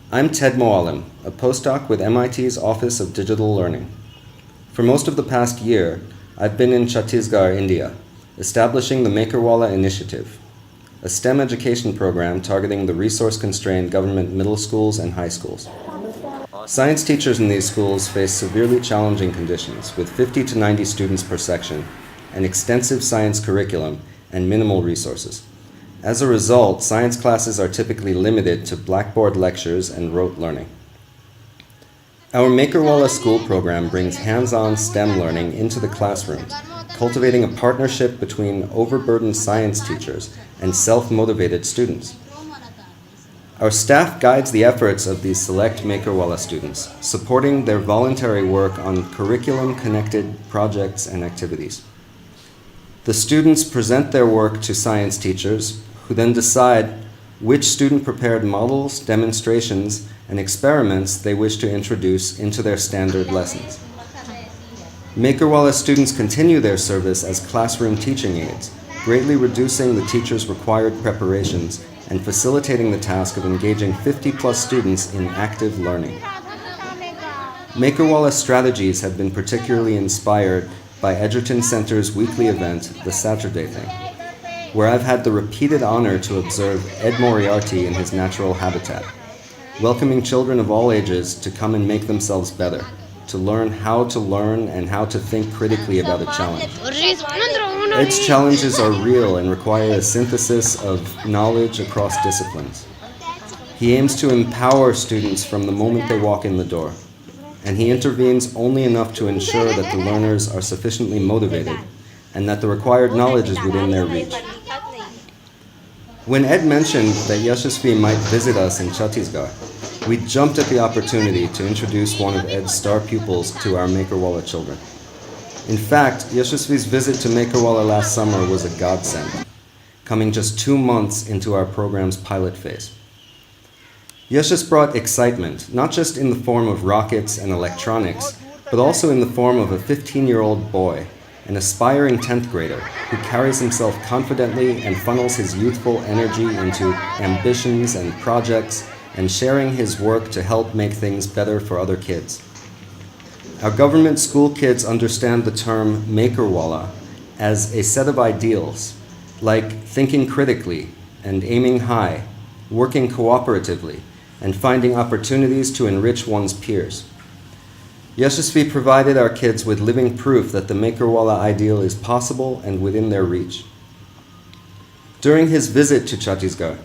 I'm Ted Moalim, a postdoc with MIT's Office of Digital Learning. For most of the past year, I've been in Chhattisgarh, India, establishing the MakerWala initiative, a STEM education program targeting the resource-constrained government middle schools and high schools. Science teachers in these schools face severely challenging conditions with 50 to 90 students per section, an extensive science curriculum, and minimal resources. As a result, science classes are typically limited to blackboard lectures and rote learning. Our MakerWala school program brings hands-on STEM learning into the classrooms, cultivating a partnership between overburdened science teachers and self-motivated students. Our staff guides the efforts of these select MakerWala students, supporting their voluntary work on curriculum-connected projects and activities. The students present their work to science teachers, who then decide which student-prepared models, demonstrations, and experiments they wish to introduce into their standard lessons. MakerWala students continue their service as classroom teaching aides, greatly reducing the teacher's required preparations and facilitating the task of engaging 50-plus students in active learning. MakerWala strategies have been particularly inspired by Edgerton Center's weekly event, the Saturday Thing, where I've had the repeated honor to observe Ed Moriarty in his natural habitat, welcoming children of all ages to come and make themselves better, to learn and how to think critically about a challenge. Ed's challenges are real and require a synthesis of knowledge across disciplines. He aims to empower students from the moment they walk in the door, and he intervenes only enough to ensure that the learners are sufficiently motivated and that the required knowledge is within their reach. When Ed mentioned that Yashasvi might visit us in Chhattisgarh, we jumped at the opportunity to introduce one of Ed's star pupils to our MakerWala children. In fact, Yashasvi's visit to MakerWala last summer was a godsend, coming just 2 months into our program's pilot phase. Yashas brought excitement, not just in the form of rockets and electronics, but also in the form of a 15-year-old boy, an aspiring 10th grader who carries himself confidently and funnels his youthful energy into ambitions and projects and sharing his work to help make things better for other kids. Our government school kids understand the term MakerWala as a set of ideals, like thinking critically and aiming high, working cooperatively, and finding opportunities to enrich one's peers. Yashasvi provided our kids with living proof that the MakerWala ideal is possible and within their reach. During his visit to Chhattisgarh,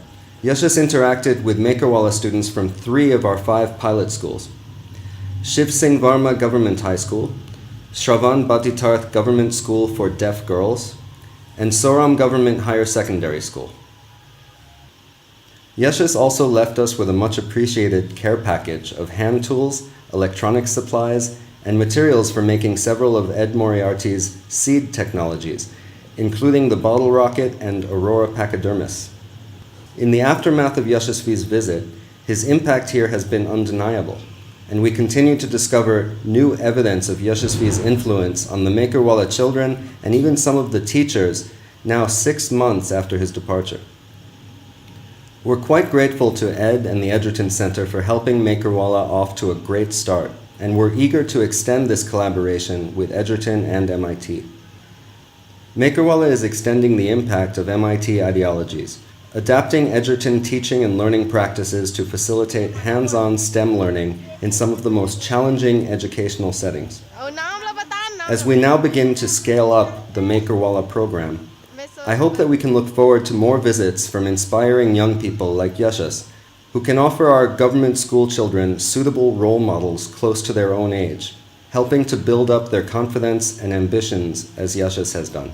Yashas interacted with MakerWala students from 3 of our 5 pilot schools: Shiv Singh Varma Government High School, Shravan Batitarth Government School for Deaf Girls, and Soram Government Higher Secondary School. Yashas also left us with a much appreciated care package of hand tools, electronic supplies, and materials for making several of Ed Moriarty's seed technologies, including the bottle rocket and Aurora pachydermis. In the aftermath of Yashasvi's visit, his impact here has been undeniable, and we continue to discover new evidence of Yashasvi's influence on the MakerWala children and even some of the teachers now 6 months after his departure. We're quite grateful to Ed and the Edgerton Center for helping MakerWala off to a great start, and we're eager to extend this collaboration with Edgerton and MIT. MakerWala is extending the impact of MIT ideologies, adapting Edgerton teaching and learning practices to facilitate hands-on STEM learning in some of the most challenging educational settings. As we now begin to scale up the MakerWala program, I hope that we can look forward to more visits from inspiring young people like Yashas, who can offer our government school children suitable role models close to their own age, helping to build up their confidence and ambitions as Yashas has done.